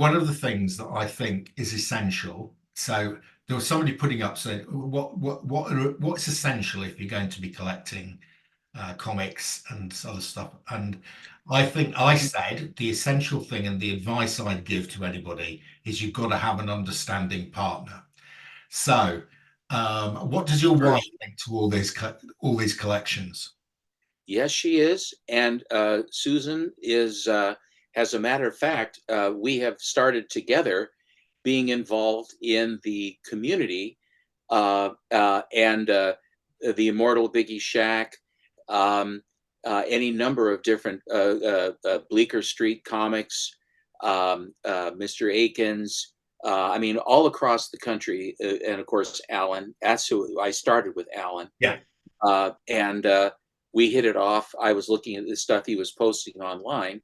one of the things that I think is essential. So there was somebody putting up saying, what's essential if you're going to be collecting comics and other stuff. And I think I said the essential thing and the advice I'd give to anybody is you've got to have an understanding partner. So, what does your Sure. wife think to all these collections? Yes, she is. And Susan is, as a matter of fact, we have started together being involved in the community and the Immortal Biggie Shack, um, any number of different Bleecker Street comics, Mr. Akins. I mean, all across the country, and of course, Alan. That's who I started with, Alan, Yeah. and we hit it off. I was looking at the stuff he was posting online,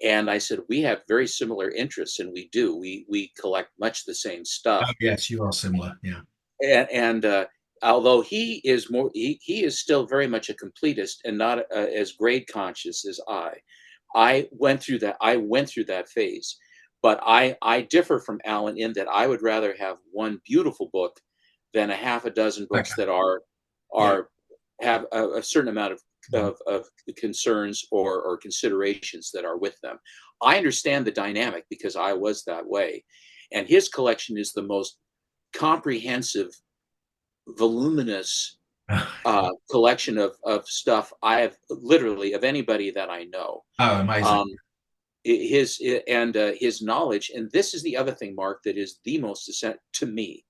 and I said we have very similar interests, and we do. We collect much the same Oh, stuff, yes, you are similar. Yeah. and although he is still very much a completist and not as grade conscious as I. I went through that. I went through that phase, but I differ from Alan in that I would rather have one beautiful book than a half a dozen books Okay. that are Yeah. are have a certain amount Mhm. of concerns or considerations that are with them. I understand the dynamic because I was that way, and his collection is the most comprehensive, voluminous collection of stuff I have literally of anybody that I know. Oh, amazing. Um, his knowledge, and this is the other thing, Mark, that is the most essential to me.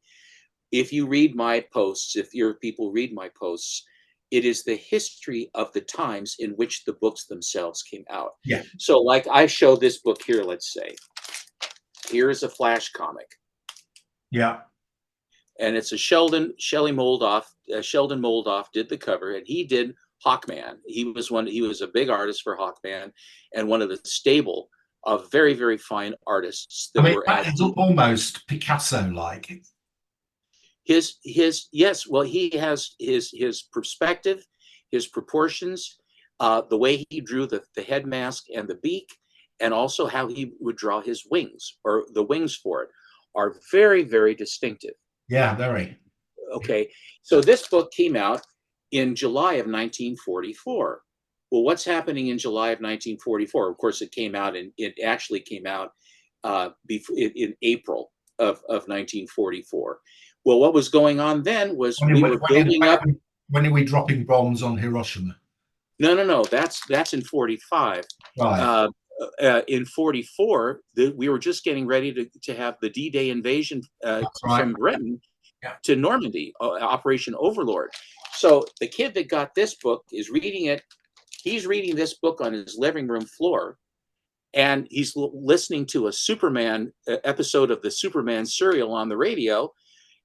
If you read my posts, if your people read my posts, it is the history of the times in which the books themselves came out. Yeah. So, like I show this book here, let's say, here is a Flash comic, Yeah. and it's a Shelley Moldoff. Sheldon Moldoff did the cover, and he did Hawkman. He was a big artist for Hawkman, and one of the stable of very very fine artists I that mean, were that at is the almost Picasso-like. his yes, well, he has his perspective, his proportions, the way he drew the head mask and the beak, and also how he would draw his wings, or the wings for it, are very very distinctive. Yeah, very. Okay, so this book came out in July of 1944. Well, what's happening in July of 1944? Of course, it actually came out in April of 1944. Well, what was going on then was When, we when, were when, building up. when are we dropping bombs on Hiroshima? No, no, no. That's in 45. Right. Uh, in 44, we were just getting ready to have the D-Day invasion That's right. from Britain Yeah. to Normandy, Operation Overlord. So the kid that got this book is reading it. He's reading this book on his living room floor, and he's listening to a Superman episode of the Superman serial on the radio,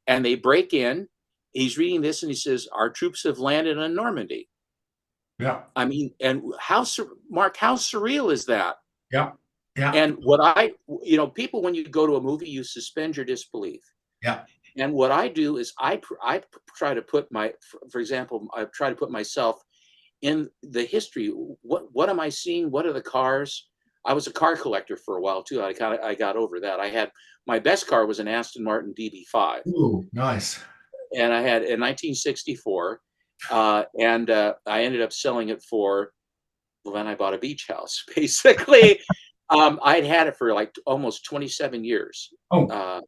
and they break in. He's reading this, and he says, "Our troops have landed on Normandy." Yeah. I mean, and Mark, how surreal is that? Yeah. Yeah. And people, when you go to a movie, you suspend your disbelief. Yeah. And what I do is I try to put for example, I try to put myself in the history. What am I seeing? What are the cars? I was a car collector for a while too. I got over that. I had my best car was an Aston Martin DB5, Ooh, nice. and I had in 1964, and I ended up selling it for. Well, then I bought a beach house. Basically, I'd had it for like almost 27 years. Oh, Uh,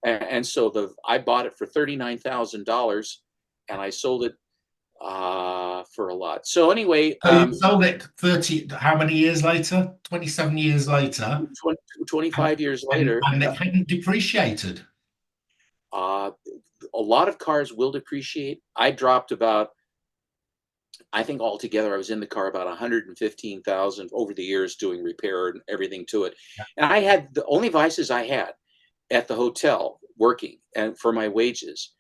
and so I bought it for $39,000, and I sold it for a lot. So anyway, so you sold it 30, how many years later? 27 years later. 20, And, 25 years and, later, and it hadn't depreciated. uh, a lot of cars will depreciate. I dropped about, I think altogether, I was in the car about 115,000 over the years doing repair and everything to it. And I had the only vices I had at the hotel working and for my wages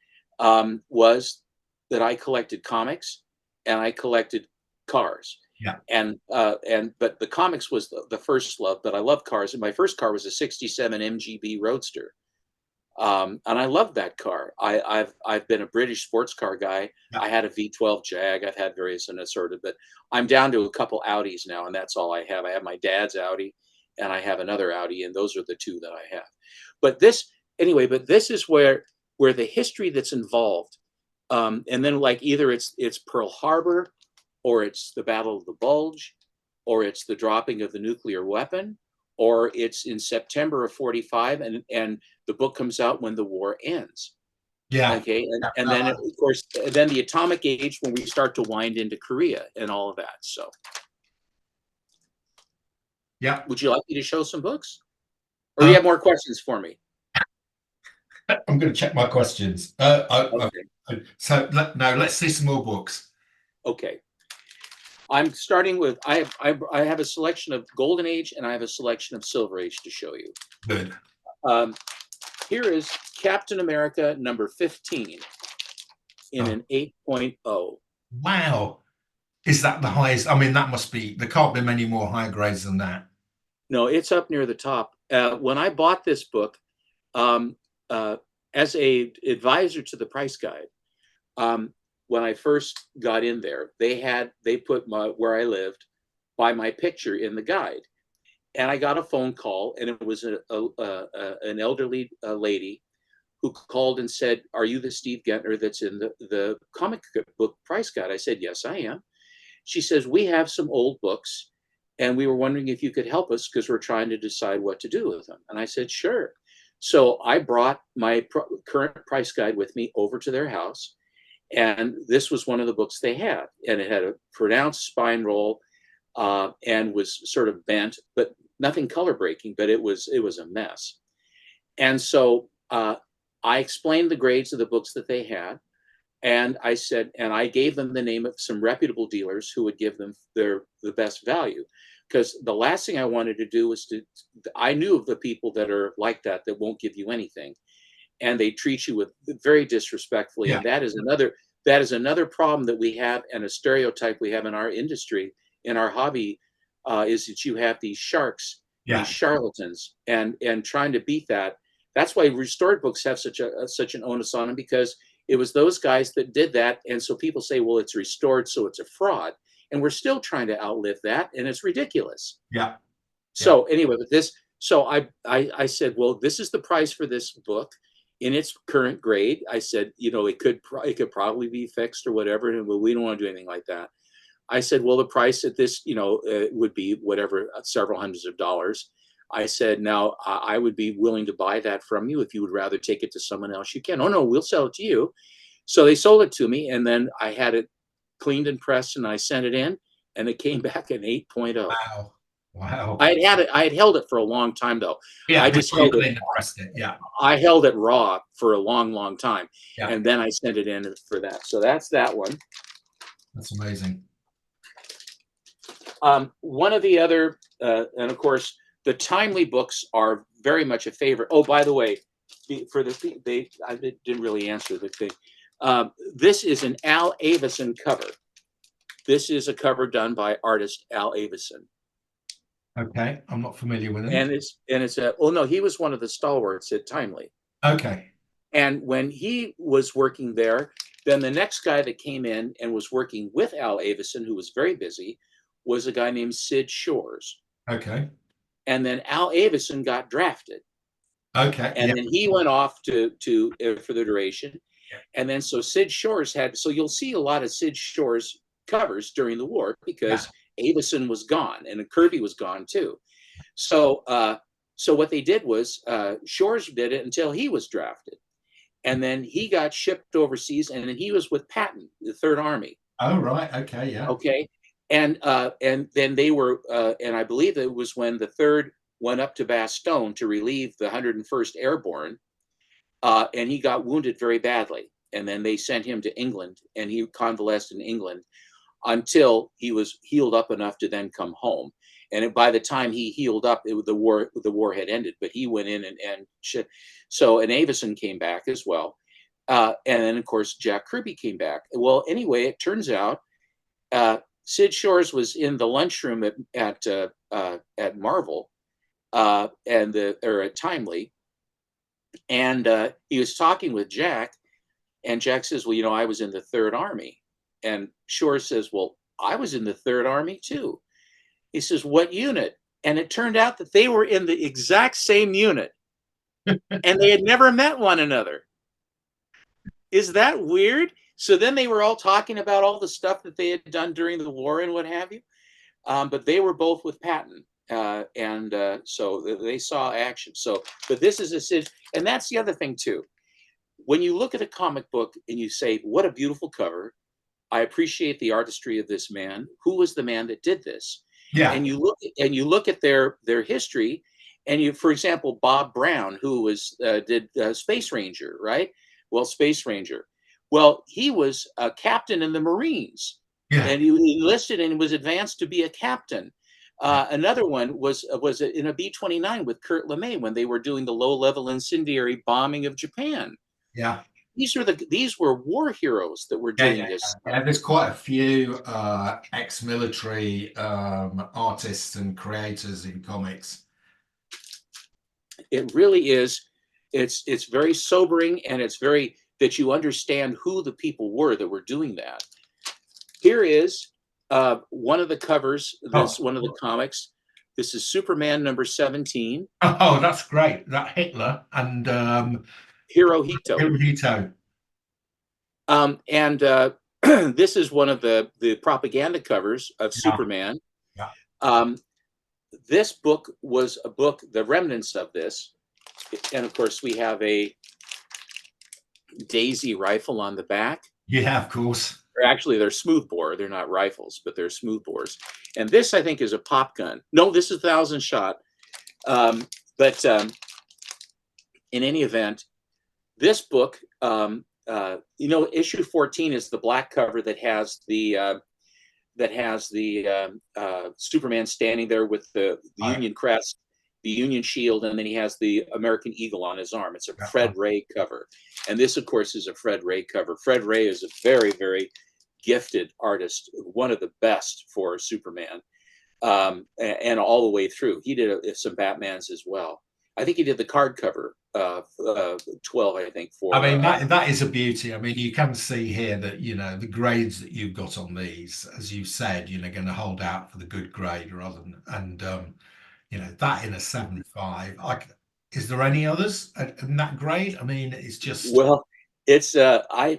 was that I collected comics and I collected cars. Yeah. And but the comics was the first love, but I love cars. And my first car was a '67 MGB Roadster, and I love that car. I've been a British sports car guy. Yeah. I had a V12 Jag. I've had various and assorted, but I'm down to a couple Audis now, and that's all I have. I have my dad's Audi, and I have another Audi, and those are the two that I have. But this anyway, but this is where the history that's involved, and then like either it's Pearl Harbor, or it's the Battle of the Bulge, or it's the dropping of the nuclear weapon, or it's in September of 45, and the book comes out when the war ends. Yeah. Okay, Yeah. and then of course, then the atomic age when we start to wind into Korea and all of that. So, Yeah. would you like me to show some books, or do you have more questions for me? I'm going to check my questions. Okay, So no, let's see some more books. okay. I'm starting with I have a selection of Golden Age and I have a selection of Silver Age to show you. Good. Um, Here is Captain America number 15 in Oh, an 8.0. wow. Is that the highest? I mean, that must be, there can't be many more higher grades than that. No, it's up near the top. When I bought this book, um, uh, as a advisor to the price guide, when I first got in there, they put where I lived by my picture in the guide, and I got a phone call, and it was an elderly lady who called and said, "Are you the Steve Gentner that's in the comic book price guide?" I said, "Yes, I am." She says, "We have some old books, and we were wondering if you could help us because we're trying to decide what to do with them." And I said, "Sure." So I brought my current price guide with me over to their house, and this was one of the books they had, and it had a pronounced spine roll, and was sort of bent, but nothing color breaking. But it was a mess. And so I explained the grades of the books that they had, and I said, and I gave them the name of some reputable dealers who would give them the best value, because the last thing I wanted to do was I knew of the people that are like that won't give you anything, and they treat you with very disrespectfully, Yeah. and that is another problem that we have, and a stereotype we have in our industry, in our hobby, is that you have these sharks, these Yeah. charlatans, and trying to beat that. That's why restored books have such an onus on them, because it was those guys that did that, and so people say, well, it's restored, so it's a fraud, and we're still trying to outlive that, and it's ridiculous. Yeah. Yeah. So anyway, with this, so I said, well, this is the price for this book in its current grade. I said, it could probably be fixed or whatever, and well, we don't want to do anything like that. I said, well, the price at this, would be whatever, several hundreds of dollars. I said, now I would be willing to buy that from you if you would rather take it to someone else. You can. Oh no, we'll sell it to you. So they sold it to me, and then I had it cleaned and pressed, and I sent it in, and it came back an 8.0. Wow. Wow. I had held it for a long time though. Yeah. I just Before you held it. clean and pressed it. Yeah. I held it raw for a long, long time, Yeah. and then I sent it in for that. So that's that one. That's amazing. One of the other, and of course, the timely books are very much a favorite. Oh, by the way, I didn't really answer the thing. This is an Al Avison cover. This is a cover done by artist Al Avison. Okay. I'm not familiar with him. And it's oh no, he was one of the stalwarts at Timely. Okay. And when he was working there, then the next guy that came in and was working with Al Avison, who was very busy, was a guy named Sid Shores. Okay. And then Al Avison got drafted. Okay. And Yeah. then he went off to for the duration. Yeah. And then so Sid Shores so you'll see a lot of Sid Shores covers during the war, because Avison was gone and Kirby was gone too. So so what they did was Shores did it until he was drafted. And then he got shipped overseas, and then he was with Patton, the Third Army. Oh, right. Okay. Yeah. Okay. And then they were, and I believe it was when the Third went up to Bastogne to relieve the 101st Airborne, and he got wounded very badly. And then they sent him to England, and he convalesced in England until he was healed up enough to then come home. And by the time he healed up, the war had ended. But he went in and so and Avison came back as well, and then of course Jack Kirby came back. Well, anyway, it turns out Sid Shores was in the lunchroom at Marvel, or at Timely, and he was talking with Jack, and Jack says, "Well, I was in the Third Army," and Shores says, "Well, I was in the Third Army too." He says, "What unit?" And it turned out that they were in the exact same unit and they had never met one another. Is that weird? So then they were all talking about all the stuff that they had done during the war and what have you. But they were both with Patton. So they saw action. So, but this is a, and that's the other thing too. When you look at a comic book and you say, what a beautiful cover, I appreciate the artistry of this man. Who was the man that did this? Yeah, And you look at their history, and you, for example, Bob Brown, who was did Space Ranger, right? Well, Space Ranger. Well, he was a captain in the Marines, yeah, and he enlisted and was advanced to be a captain. Another one was in a B-29 with Kurt LeMay when they were doing the low-level incendiary bombing of Japan. yeah. These were war heroes that were Yeah, doing yeah, this stuff. yeah. There's quite a few ex-military artists and creators in comics. It really is. It's very sobering, and it's very that you understand who the people were that were doing that. Here is one of the covers. This Oh, one of the comics. This is Superman number 17, oh, that's great. That Hitler and Hirohito. Hirohito. And this is one of the propaganda covers of Yeah, Superman. yeah, Um, this book was a book, the remnants of this, and of course we have a Daisy rifle on the back. yeah. Of course. Or actually, they're smoothbore. They're not rifles, but they're smoothbores. And this, I think, is a pop gun. No, this is 1,000 shot. But in any event, this book, issue 14 is the black cover that has the Superman standing there with the I, Union crest, the Union shield, and then he has the American Eagle on his arm. It's a yeah, Fred Ray cover. And this, of course, is a Fred Ray cover. Fred Ray is a very, very gifted artist, one of the best for Superman, and all the way through. He did some Batmans as well. I think he did the card cover, 12, I think, I for. mean, that is a beauty. I mean, you can see here that, the grades that you've got on these, as you said, going to hold out for the good grade rather than, and that in a 7.5. Is there any others in that grade? I mean, it's just Well, it's high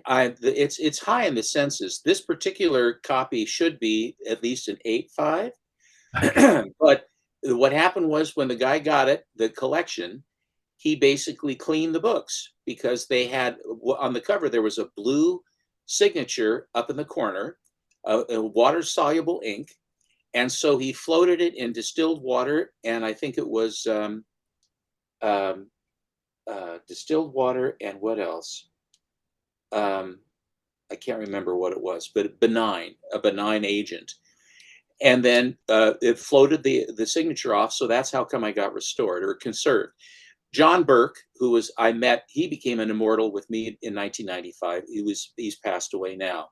in the census. This particular copy should be at least an 8.5. okay. But what happened was when the guy got it, the collection, he basically cleaned the books because they had on the cover there was a blue signature up in the corner, a water soluble ink, and so he floated it in distilled water, and I think it was um, distilled water and what else? Um, I can't remember what it was, but a benign agent. And then it floated the signature off, so that's how come I got restored or conserved. John Burke, he became an immortal with me in 1995. He's passed away now.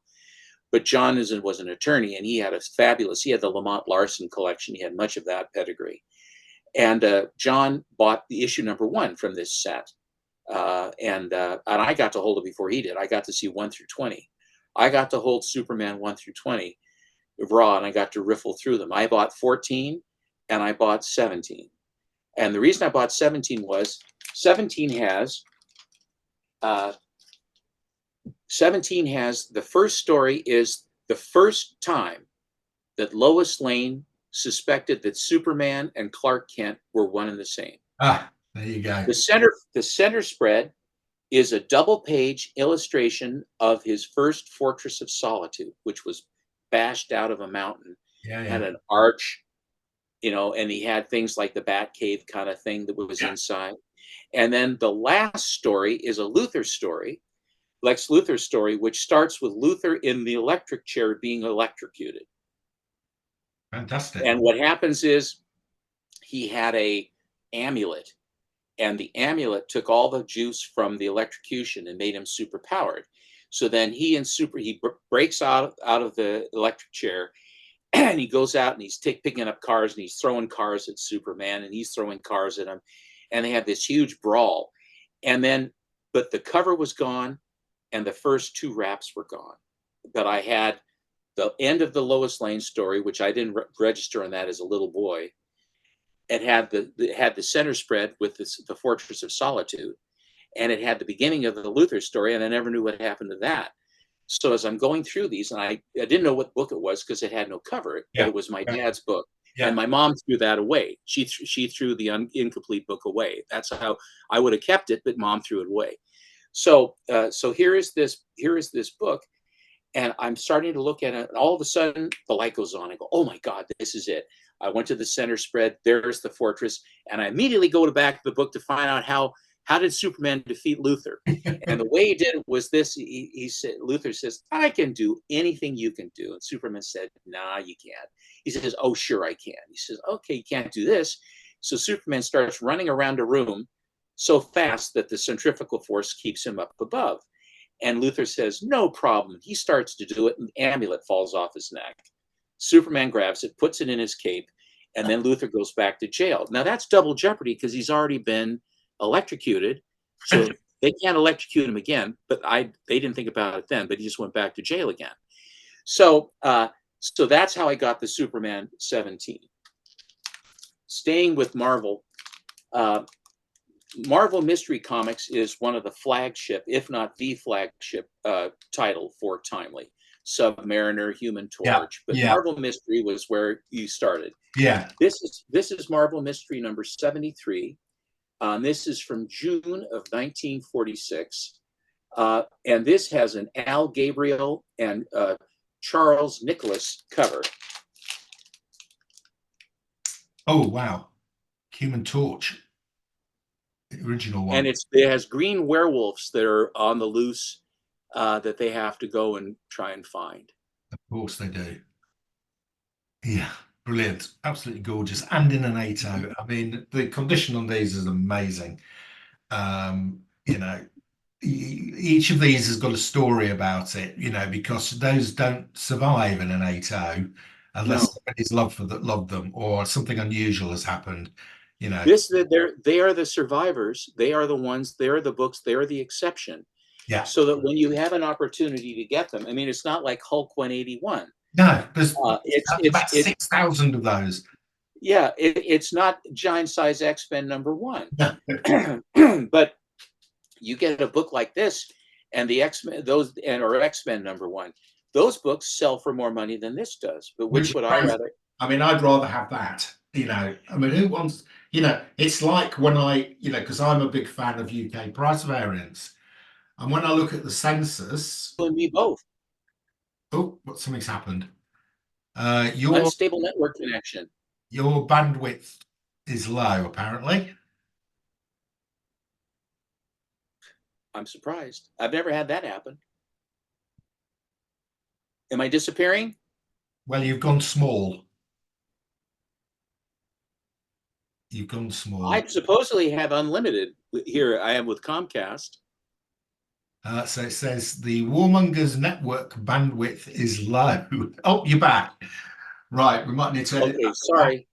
But John was an attorney, and he had he had the Lamont Larson collection. He had much of that pedigree. And John bought the issue number 1 from this set. And I got to hold it before he did. I got to see 1 through 20. I got to hold Superman 1 through 20 raw, and I got to riffle through them. I bought 14 and I bought 17. And the reason I bought 17 was 17 has uh, 17 has the first story is the first time that Lois Lane suspected that Superman and Clark Kent were one and the same. There you go. The center spread is a double-page illustration of his first Fortress of Solitude, which was bashed out of a mountain, Yeah, had yeah, an arch, and he had things like the Bat Cave kind of thing that was yeah. inside. And then the last story is a Luthor story, Lex Luthor story, which starts with Luthor in the electric chair being electrocuted. Fantastic. And what happens is he had a amulet, and the amulet took all the juice from the electrocution and made him super powered. So then he breaks out of the electric chair, and he goes out and he's picking up cars, and he's throwing cars at Superman, and he's throwing cars at him, and they have this huge brawl. And then, but the cover was gone, and the first 2 wraps were gone. But I had the end of the Lois Lane story, which I didn't register on that as a little boy. it had the center spread with the Fortress of Solitude, and it had the beginning of the Luther story, and I never knew what happened to that. So as I'm going through these, and I didn't know what book it was because it had no cover, but Yeah. it was my Yeah. dad's book. Yeah. And my mom threw that away. She threw the incomplete book away. That's how I would have kept it, but mom threw it away. So here is this book, and I'm starting to look at it, and all of a sudden the light goes on. I go, oh my God, this is it. I went to the center spread. There's the fortress, and I immediately go to back of the book to find out how did Superman defeat Luther. And the way he did it was this. He said, Luther says, I can do anything you can do. And Superman said, nah, you can't. He says, oh, sure, I can. He says, okay, you can't do this. So Superman starts running around a room so fast that the centrifugal force keeps him up above. And Luther says, no problem. He starts to do it, and the amulet falls off his neck. Superman grabs it, puts it in his cape, and then Luther goes back to jail. Now that's double jeopardy because he's already been electrocuted. So they can't electrocute him again, but they didn't think about it then, but he just went back to jail again. So so that's how I got the Superman 17. Staying with Marvel, Marvel Mystery Comics is one of the flagship, if not the flagship, title for Timely. Submariner, Human Torch, but Yeah. Marvel Mystery was where you started. Yeah. This is Marvel Mystery number 73. This is from June of 1946, and this has an Al Gabriel and Charles Nicholas cover. Oh wow, Human Torch, the original one. And it has green werewolves that are on the loose that they have to go and try and find. Of course they do. Yeah, brilliant, absolutely gorgeous, and in an 8.0. I mean, the condition on these is amazing. You know, each of these has got a story about it, you know, because those don't survive in an 8.0 unless No, somebody's loved them or something unusual has happened, you know. they are the survivors. They are the ones. They are the books. They are the exception. Yeah. So that when you have an opportunity to get them, I mean, it's not like Hulk 181. No, there's It's about 6,000 of those. yeah, it's not giant size X-Men number one, No. but you get a book like this, and the X-Men or X-Men number one, those books sell for more money than this does. But which would I rather? I mean, I'd rather have that, you know. I mean, who wants, you know, it's like when you know, because I'm a big fan of UK price variance. And when I look at the census, And me both. oh, something's happened. Unstable network connection. Your bandwidth is low, apparently. I'm surprised. I've never had that happen. Am I disappearing? Well, you've gone small. You've gone small. I supposedly have unlimited here. I am with Comcast. So it says the Warmongers network bandwidth is low. Oh, you're back. Right, we might need to edit Okay, that. sorry.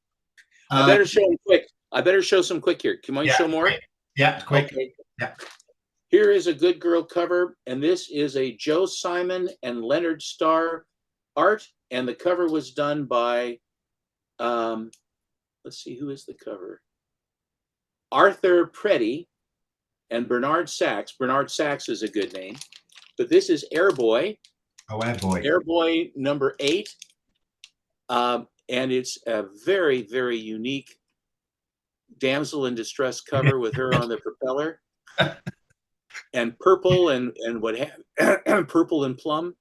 I better show them quick. I better show some quick here. Can I show more? Quick. Yeah, quick. Okay. Yeah. Here is a Good Girl cover, and this is a Joe Simon and Leonard Starr art, and the cover was done by, let's see, who is the cover? Arthur Preddy and Bernard Sachs. Bernard Sachs is a good name, but this is Airboy. Oh, Airboy. Airboy number 8, and it's a very, very unique damsel in distress cover with her on the propeller. And purple and what have purple and plum.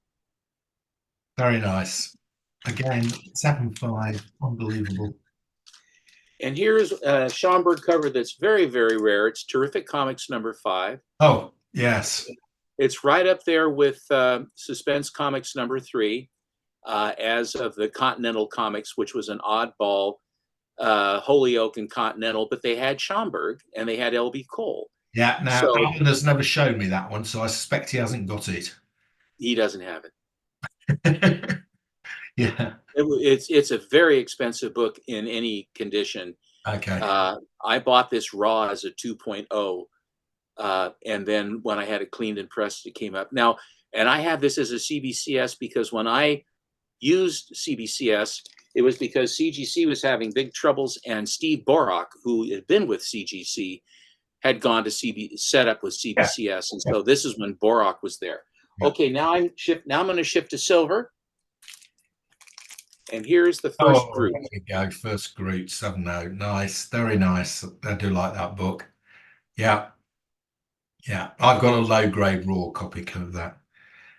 Very nice. Again, 7.5, unbelievable. And here's a Schomburg cover that's very, very rare. It's Terrific Comics number 5. Oh, yes. It's right up there with Suspense Comics number 3, as of the Continental Comics, which was an oddball Holyoke and Continental, but they had Schomburg and they had L.B. Cole. Yeah, now Alan has never shown me that one, so I suspect he hasn't got it. He doesn't have it. Yeah. It's a very expensive book in any condition. Okay. I bought this raw as a 2.0, and then when I had it cleaned and pressed, it came up. And I have this as a CBCS because when I used CBCS, It was because CGC was having big troubles, and Steve Borak, who had been with CGC, had gone to set up with Yeah. CBCS, and so this is when Borak was there. Yeah. Okay, now I'm going to shift to silver, and here's the first Oh, group. there you go. First group, 7-0. Nice. Very nice. I do like that book. Yeah. Yeah. I've got a low grade raw copy of that.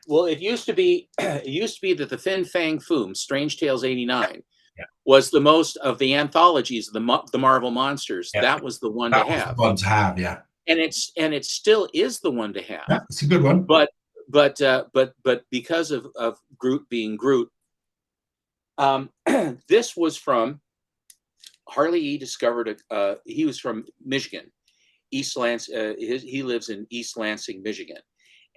Well, it used to be that the Fin Fang Foom, Strange Tales '89, Yeah. was the most of the anthologies, the Marvel monsters. Yeah. That was the one to That was the have, one to have. Yeah. and it still is the one to have. Yeah. It's a good one. But because of Groot being Groot, this was from Harley E. discovered. He was from Michigan, East Lansing. He lives in East Lansing, Michigan.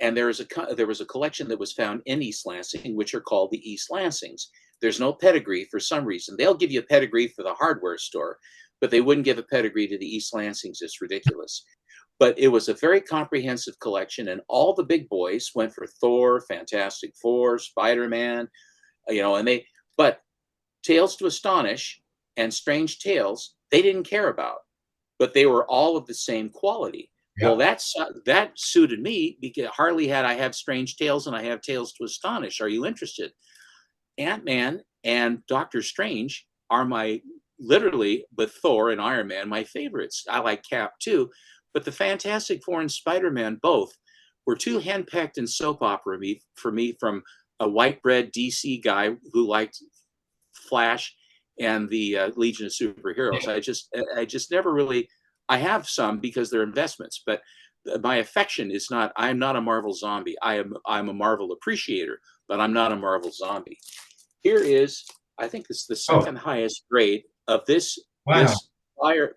And there was a collection that was found in East Lansing, which are called the East Lansings. There's no pedigree for some reason. They'll give you a pedigree for the hardware store, but they wouldn't give a pedigree to the East Lansings. It's ridiculous. But it was a very comprehensive collection, and all the big boys went for Thor, Fantastic Four, Spider-Man, but Tales to Astonish and Strange Tales, they didn't care about, but they were all of the same quality. Yeah. Well, that suited me because I have Strange Tales and I have Tales to Astonish. Are you interested? Ant-Man and Doctor Strange are literally, with Thor and Iron Man, my favorites. I like Cap too, but the Fantastic Four and Spider-Man both were too henpecked and soap opera for me from a white bread DC guy who liked Flash and the Legion of Superheroes. I just never really. I have some because they're investments, but my affection is not. I'm not a Marvel zombie. I'm a Marvel appreciator, but I'm not a Marvel zombie. Here is, I think it's the second highest grade of this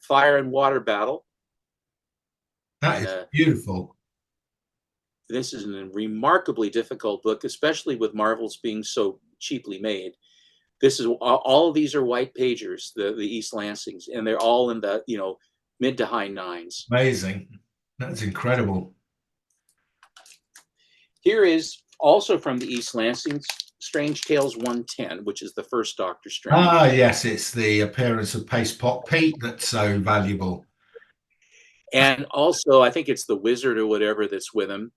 fire and water battle. That is beautiful. This is a remarkably difficult book, especially with Marvels being so cheaply made. This is all of these are white pagers, the East Lansings, and they're all in the mid to high 9s. Amazing. That's incredible. Here is also from the East Lansings, Strange Tales 110, which is the first Doctor Strange. Ah, yes, it's the appearance of Paste Pot Pete that's so valuable. And also, I think it's the Wizard or whatever that's with him.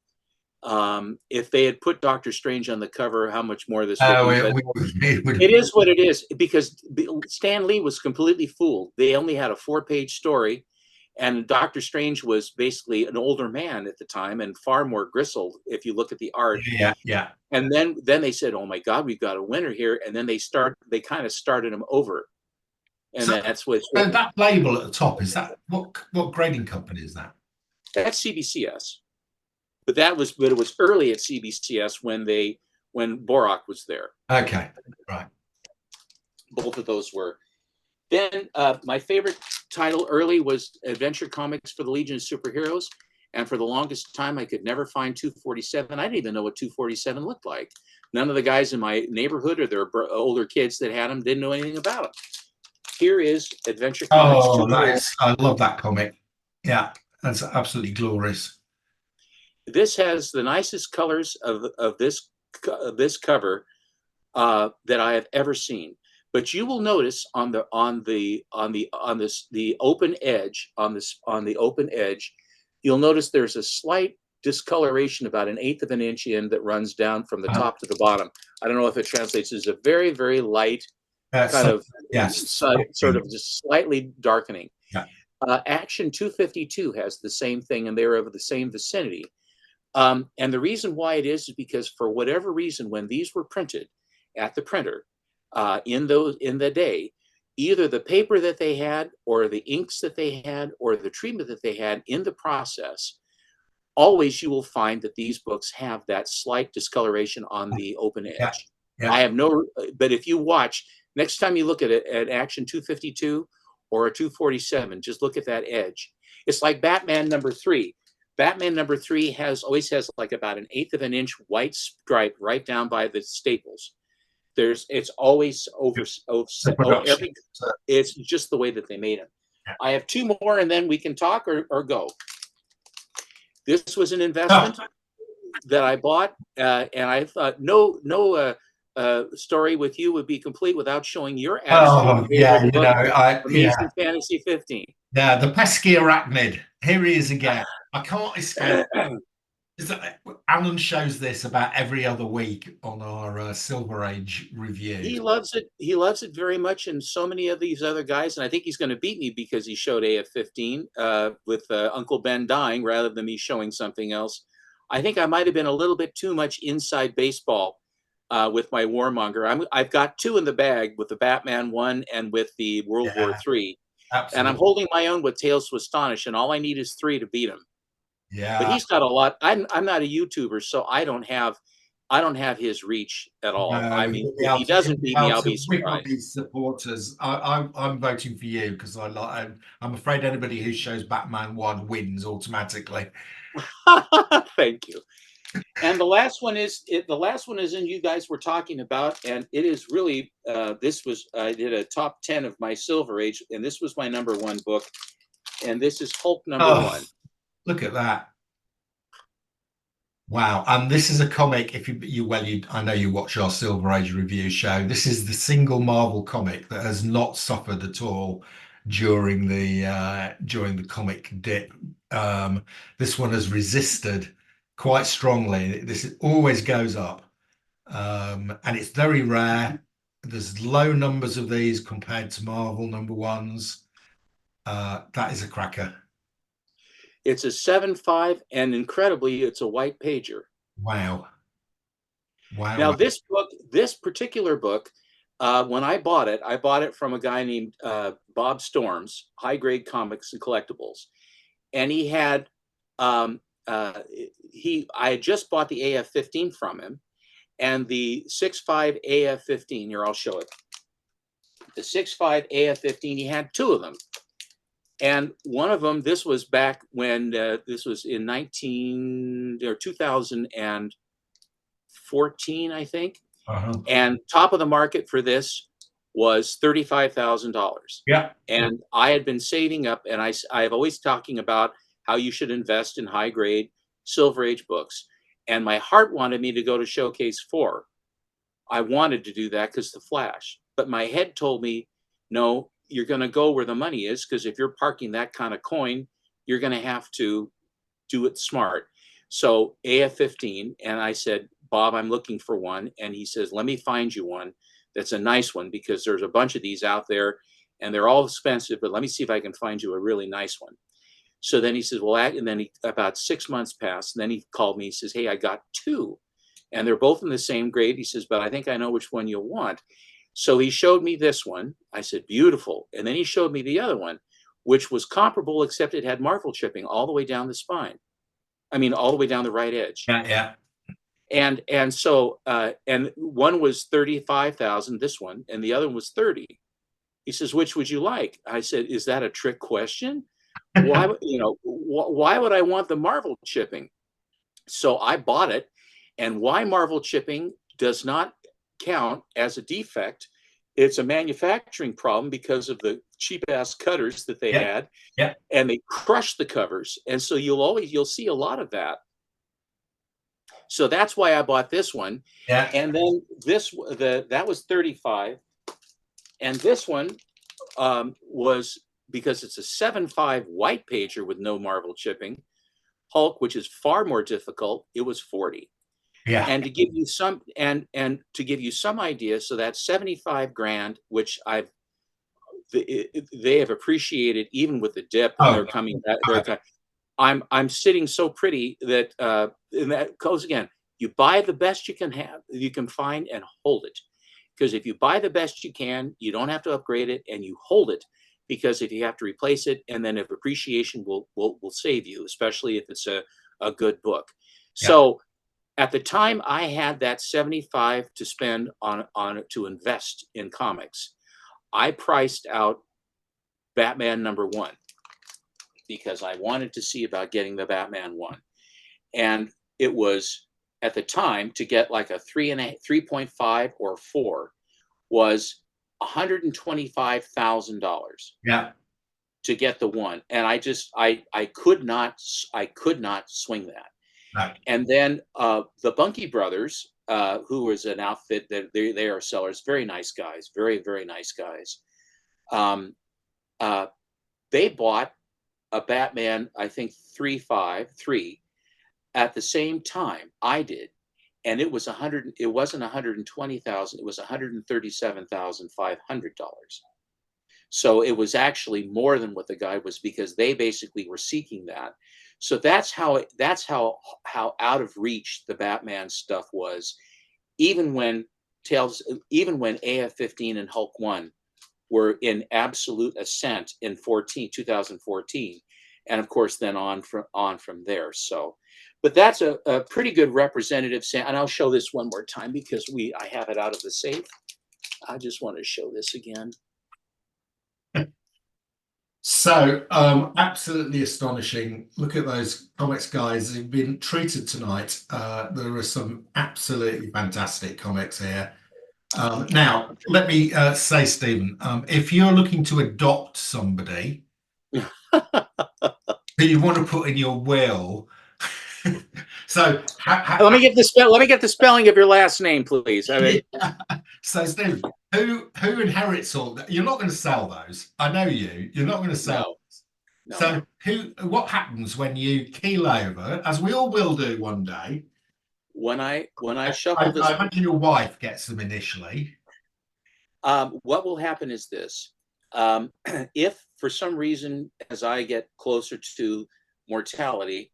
If they had put Doctor Strange on the cover, how much more this would be. It is what it is, because Stan Lee was completely fooled. They only had a 4-page story, and Doctor Strange was basically an older man at the time and far more gristled if you look at the art. Yeah. And then they said, "Oh my God, we've got a winner here." And then they kind of started him over. And that's what. So that label at the top, is that what grading company is that? That's CBCS. But it was early at CBCS when Borak was there. Okay, right. Both of those were. Then my favorite title early was Adventure Comics for the Legion of Superheroes. And for the longest time, I could never find 247. I didn't even know what 247 looked like. None of the guys in my neighborhood or their older kids that had them didn't know anything about them. Here is Adventure Comics. Oh, nice. I love that comic. Yeah, that's absolutely glorious. This has the nicest colors of this cover that I have ever seen. But you will notice on the open edge, you'll notice there's a slight discoloration about 1/8 of an inch in that runs down from the top to the bottom. I don't know if it translates as a very, very light kind of sort of just slightly darkening. Yeah. Action 252 has the same thing, and they're of the same vicinity. And the reason why it is because for whatever reason, when these were printed at the printer in the day, either the paper that they had or the inks that they had or the treatment that they had in the process, always you will find that these books have that slight discoloration on the open edge. Yeah. I have but if you watch, next time you look at it at Action 252 or a 247, just look at that edge. It's like Batman #3. Batman #3 always has like about 1/8 of an inch white stripe right down by the staples. It's always overset. It's just the way that they made them. Yeah. I have 2 more, and then we can talk or go. This was an investment that I bought, and I thought no story with you would be complete without showing your absolute Oh, favorite book, yeah, Amazing Fantasy 15. yeah, the pesky arachnid. Here he is again. I can't escape. Alan shows this about every other week on our Silver Age review. He loves it. He loves it very much, and so many of these other guys. And I think he's going to beat me because he showed AF-15 with Uncle Ben dying rather than me showing something else. I think I might have been a little bit too much inside baseball with my Warmonger. I've got two in the bag with the Batman one and with the World War Yeah, III, and I'm absolutely. holding my own with Tales to Astonish, and all I need is three to beat him. But Yeah. he's got a lot. I'm not a YouTuber, so I don't have his reach at all. No, I mean, he'll be if able he to, doesn't beat me, I'll be whip up surprised. his supporters. I'm voting for you because I'm afraid anybody who shows Batman one wins automatically. Thank you. And the last one is in you guys were talking about, and it is really this was I did a top 10 of my Silver Age, and this was my number one book, and this is Hulk number Oh, one. look at that. Wow. And this is a comic. If I know you watch our Silver Age review show. This is the single Marvel comic that has not suffered at all during the comic dip. This one has resisted quite strongly. This always goes up, and it's very rare. There's low numbers of these compared to Marvel number ones. That is a cracker. It's a 7.5, and incredibly, it's a white pager. Wow. Wow. Now, Wow. this particular book, when I bought it from a guy named Bob Storms, High Grade Comics and Collectibles, and he had um, uh, I had just bought the AF-15 from him, and the 6.5 AF-15. Here, I'll show it. The 6.5 AF-15. He had two of them, and one of them. This was back when this was in 2014, I think. Uh-huh. And top of the market for this was $35,000. Yeah. And I had been saving up, and I have always talking about how you should invest in high grade Silver Age books. And my heart wanted me to go to Showcase 4. I wanted to do that because the Flash. But my head told me, no, you're going to go where the money is, because if you're parking that kind of coin, you're going to have to do it smart. So AF-15, and I said, Bob, I'm looking for one. And he says, let me find you one that's a nice one, because there's a bunch of these out there and they're all expensive, but let me see if I can find you a really nice one. So then he says, well, and then about 6 months passed, and then he called me. He says, hey, I got two, and they're both in the same grade. He says, but I think I know which one you'll want. So he showed me this one. I said, beautiful. And then he showed me the other one, which was comparable, except it had Marvel chipping all the way down the spine. I mean, all the way down the right edge. Yeah. Yeah. And so and one was 35,000, this one, and the other one was 30. He says, which would you like? I said, is that a trick question? Why, why would I want the Marvel chipping? So I bought it, and why Marvel chipping does not count as a defect. It's a manufacturing problem because of the cheap ass cutters that they Yeah. had, Yeah. and they crushed the covers. And so you'll see a lot of that. So that's why I bought this one. Yeah. And then that was 35. And this one was, because it's a 7.5 white pager with no Marvel chipping, Hulk, which is far more difficult, it was 40. Yeah. And to give you some to give you some idea, so that's 75 grand, which they have appreciated even with the dip, and Oh, they're coming back. I'm sitting so pretty that and that goes again. You buy the best you can find, and hold it. Because if you buy the best you can, you don't have to upgrade it, and you hold it. Because if you have to replace it, and then if appreciation will save you, especially if it's a good book. yeah. So at the time I had that 75 to spend on to invest in comics, I priced out Batman number one, because I wanted to see about getting the Batman one. And it was, at the time, to get like a 3.5 or 4 was $125,000 Yeah. to get the one. And I could not swing that. No. And then the Bunky brothers, who was an outfit that they are sellers, very nice guys, very, very nice guys. Um, uh, they bought a Batman, I think 353 at the same time I did. And it was 100, it wasn't 120,000, it was $137,500. So it was actually more than what the guy was, because they basically were seeking that. So that's how out of reach the Batman stuff was, even when even when AF-15 and Hulk 1 were in absolute ascent in 2014, and of course then on from there. So, but that's a pretty good representative and I'll show this one more time because I have it out of the safe. I just want to show this again. So, absolutely astonishing. Look at those comics, guys. They've been treated tonight. There are some absolutely fantastic comics here. Now, let me say, Stephen, if you're looking to adopt somebody who you want to put in your will, so let me get the spelling of your last name, please. I mean, yeah. So, Stephen, who inherits all that? You're not going to sell those. I know you. You're not going to sell. no, no. So what happens when you keel over, as we all will do one day? When I shuffle this, I imagine your wife gets them initially. what will happen is this: if for some reason, as I get closer to mortality,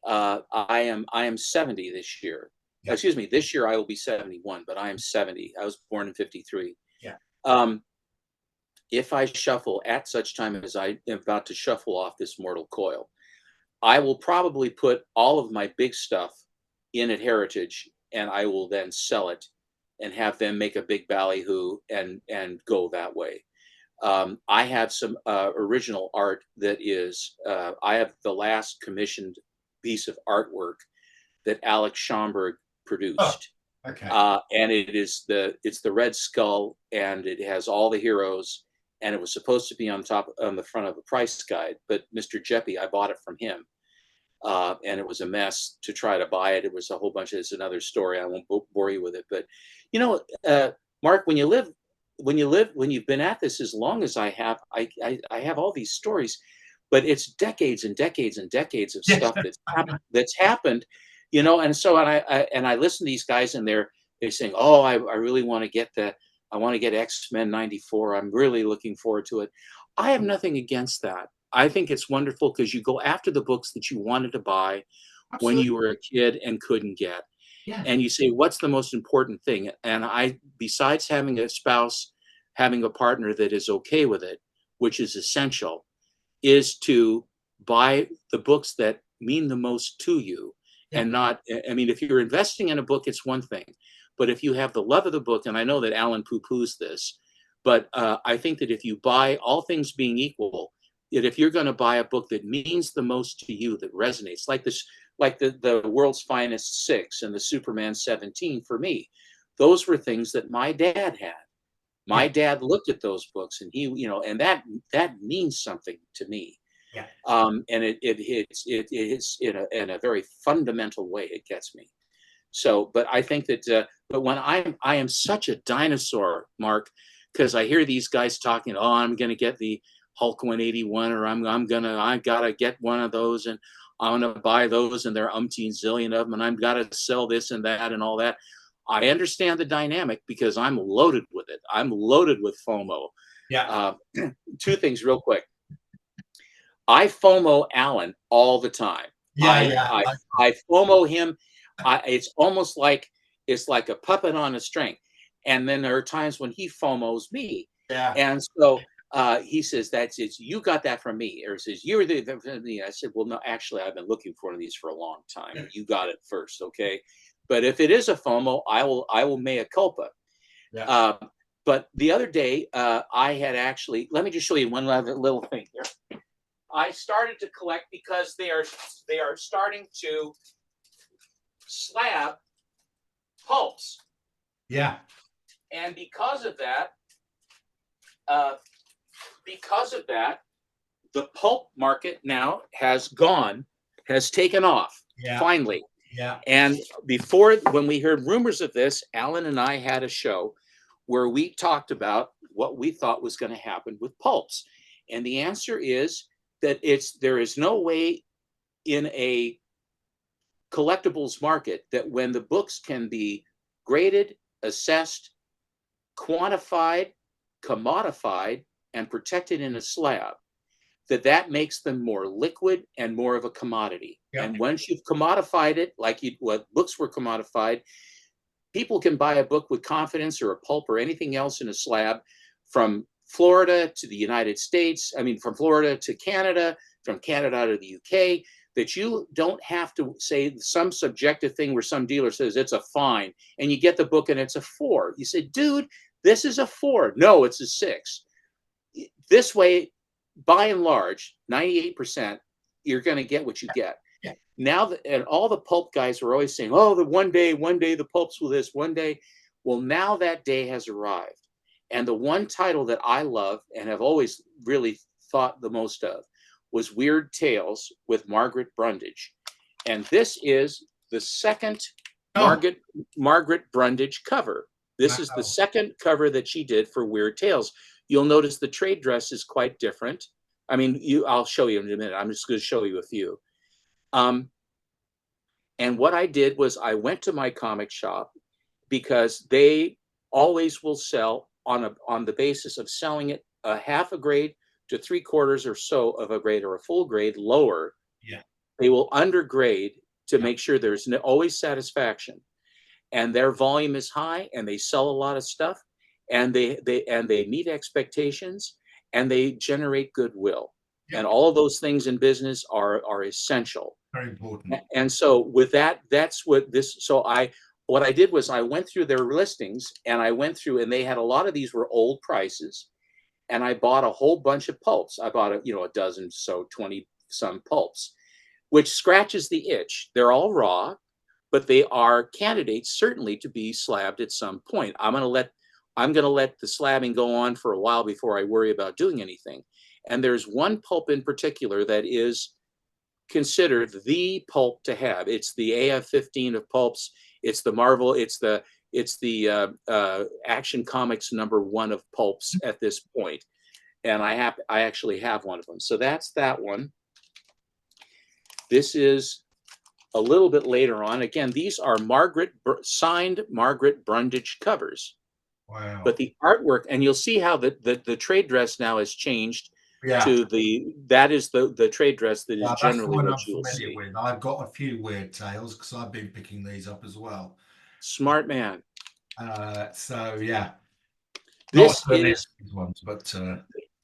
I am 70 this year. Yeah. Excuse me, this year I will be 71, but I am 70. I was born in 53. Yeah. If I shuffle at such time as I am about to shuffle off this mortal coil, I will probably put all of my big stuff in at Heritage, and I will then sell it and have them make a big ballyhoo and go that way. I have some original art that is, I have the last commissioned piece of artwork that Alex Schomburg produced. Oh, okay. And it's the Red Skull, and it has all the heroes, and it was supposed to be on the front of the price guide, but Mr. Jeppy, I bought it from him. And it was a mess to try to buy it. It was a whole bunch of, it's another story. I won't bore you with it, but Mark, when you've been at this as long as I have, I have all these stories, but it's decades and decades and decades of stuff that's happened, and so, I listen to these guys, and they're saying, oh, I really want to get I want to get X-Men 94. I'm really looking forward to it. I have nothing against that. I think it's wonderful because you go after the books that you wanted to buy when you were a kid and couldn't get. Yeah. And you say, what's the most important thing? And besides having a spouse, having a partner that is okay with it, which is essential, is to buy the books that mean the most to you. Yeah. And not, I mean, if you're investing in a book, it's one thing. But if you have the love of the book, and I know that Alan poo-poos this, but I think that if you buy, all things being equal, that if you're going to buy a book that means the most to you, that resonates, like this, like the World's Finest 6 and the Superman 17, for me, those were things that my dad had. My dad looked at those books, and he, and that means something to me. Yeah. And it hits in a very fundamental way. It gets me. So, but I think that, but when I am such a dinosaur, Mark, because I hear these guys talking, oh, I'm going to get the Hulk 181, or I gotta get one of those, and I'm gonna buy those, and there are umpteen zillion of them, and I've got to sell this and that and all that. I understand the dynamic because I'm loaded with it. I'm loaded with FOMO. Yeah. Two things real quick. I FOMO Alan all the time. Yeah. I FOMO him. It's almost like it's like a puppet on a string. And then there are times when he FOMOs me. Yeah. And so he says, you got that from me. Or he says, you were from me. I said, well, no, actually, I've been looking for one of these for a long time. You got it first, okay? But if it is a FOMO, I will mea culpa. Yeah. But the other day, I had actually, let me just show you one little thing here. I started to collect because they are starting to slab pulps. Yeah. And because of that, the pulp market now has taken off, finally. Yeah. And before, when we heard rumors of this, Alan and I had a show where we talked about what we thought was going to happen with pulps. And the answer is that there is no way in a collectibles market that when the books can be graded, assessed, quantified, commodified, and protected in a slab, that makes them more liquid and more of a commodity. Yeah. And once you've commodified it, like what books were commodified, people can buy a book with confidence, or a pulp or anything else in a slab, from Florida to the United States. I mean, from Florida to Canada, from Canada to the UK, that you don't have to say some subjective thing where some dealer says it's a fine and you get the book and it's a 4. You say, dude, this is a 4. No, it's a 6. This way, by and large, 98%, you're going to get what you get. Yeah. Now that, and all the pulp guys were always saying, oh, the one day the pulps will this one day. Well, now that day has arrived. And the one title that I love and have always really thought the most of was Weird Tales with Margaret Brundage. And this is the second Margaret Brundage cover. This is the second cover that she did for Weird Tales. You'll notice the trade dress is quite different. I mean, I'll show you in a minute. I'm just going to show you a few. And what I did was I went to my comic shop, because they always will sell on the basis of selling it a half a grade to 3/4 or so of a grade, or a full grade lower. Yeah. They will undergrade to make sure there's always satisfaction. And their volume is high, and they sell a lot of stuff, and they meet expectations, and they generate goodwill. Yeah. And all of those things in business are essential. Very important. And so with that, that's what this. So what I did was I went through their listings, and I went through, and they had a lot of these were old prices, and I bought a whole bunch of pulps. I bought a dozen, so 20 some pulps, which scratches the itch. They're all raw, but they are candidates certainly to be slabbed at some point. I'm going to let the slabbing go on for a while before I worry about doing anything. And there's one pulp in particular that is considered the pulp to have. It's the AF-15 of pulps. It's the Marvel. It's the Action Comics #1 of pulps at this point. And I actually have one of them. So that's that one. This is a little bit later on. Again, these are signed Margaret Brundage covers. Wow. But the artwork, and you'll see how the trade dress now has changed to that is the trade dress that is generally what you will see. With. I've got a few Weird Tales because I've been picking these up as well. Smart man. So yeah. This is ones, but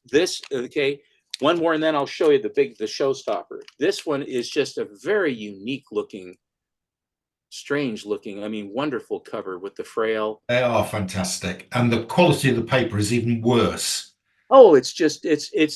this okay. One more, and then I'll show you the showstopper. This one is just a very unique looking, strange looking, I mean, wonderful cover with the frail. They are fantastic. And the quality of the paper is even worse. Oh, it's just,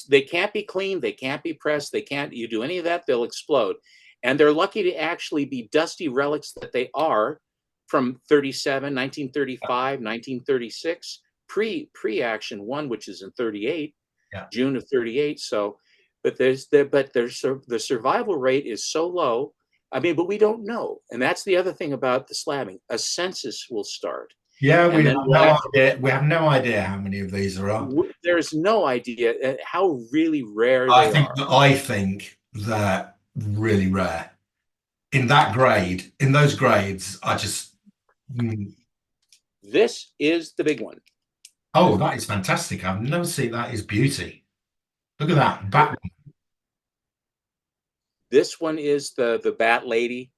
they can't be cleaned. They can't be pressed. You do any of that, they'll explode. And they're lucky to actually be dusty relics that they are from 1935, 1936, pre-Action 1, which is in 38. Yeah. June of 38. So, but the survival rate is so low. I mean, but we don't know. And that's the other thing about the slabbing. A census will start. Yeah, we have no idea. We have no idea how many of these are up. There's no idea how really rare they are. I think they're really rare. In those grades, I just... This is the big one. Oh, that is fantastic. I've never seen that. Is beauty. Look at that. Bat. This one is the Bat Lady,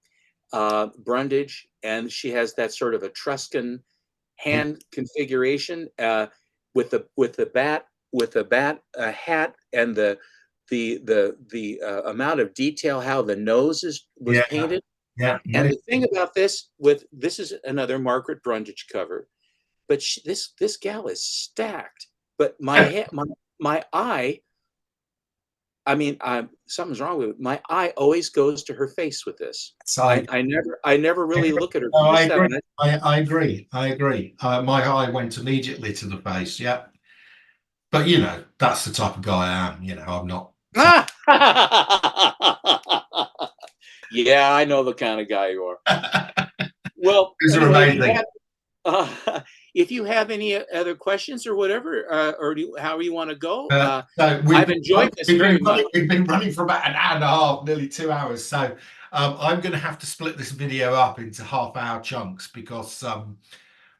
Brundage, and she has that sort of Etruscan hand configuration with the bat hat, and the amount of detail, how the nose was painted. Yeah. And the thing about this is another Margaret Brundage cover, but this gal is stacked. But my eye, I mean, something's wrong with it. My eye always goes to her face with this. So I never really look at her. No, I agree. My eye went immediately to the face. Yeah, but that's the type of guy I am. I'm not. Yeah, I know the kind of guy you are. Well, These are anyway, amazing. if you have any other questions or whatever, or however you want to go, So I've enjoyed this very much. we've been running for about an hour and a half, nearly 2 hours. So I'm going to have to split this video up into half-hour chunks because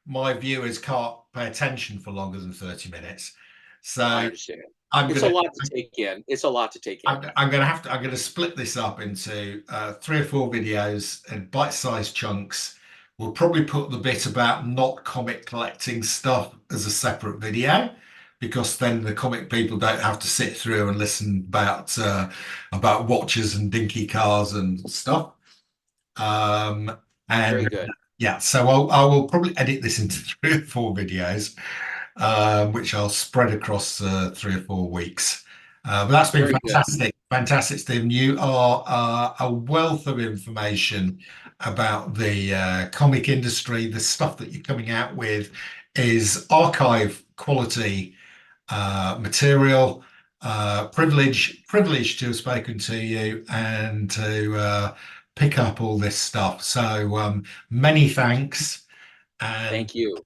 my viewers can't pay attention for longer than 30 minutes. I So understand. I'm It's a gonna lot to take in. It's a lot to take in. I'm gonna split this up into 3 or 4 videos in bite-sized chunks. We'll probably put the bit about not comic collecting stuff as a separate video because then the comic people don't have to sit through and listen about watches and dinky cars and stuff. Very And good. yeah, so I will probably edit this into 3 or 4 videos, which I'll spread across 3 or 4 weeks. But that's been Very good. fantastic, fantastic, Stephen. You are a wealth of information about the comic industry. The stuff that you're coming out with is archive quality material. Privilege to have spoken to you and to pick up all this stuff. So many thanks, and Thank you.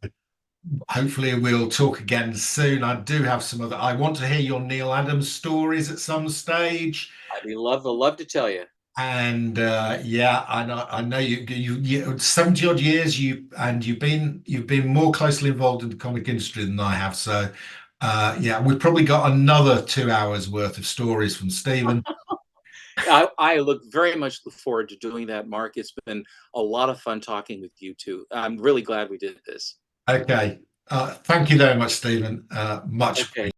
hopefully we'll talk again soon. I do have some other. I want to hear your Neil Adams stories at some stage. I'd be love to tell you. And yeah, I know you 70 odd years you've been more closely involved in the comic industry than I have. So yeah, we've probably got another 2 hours worth of stories from Stephen. I very much look forward to doing that, Mark. It's been a lot of fun talking with you too. I'm really glad we did this. Okay. Thank you very much, Stephen. Much Okay.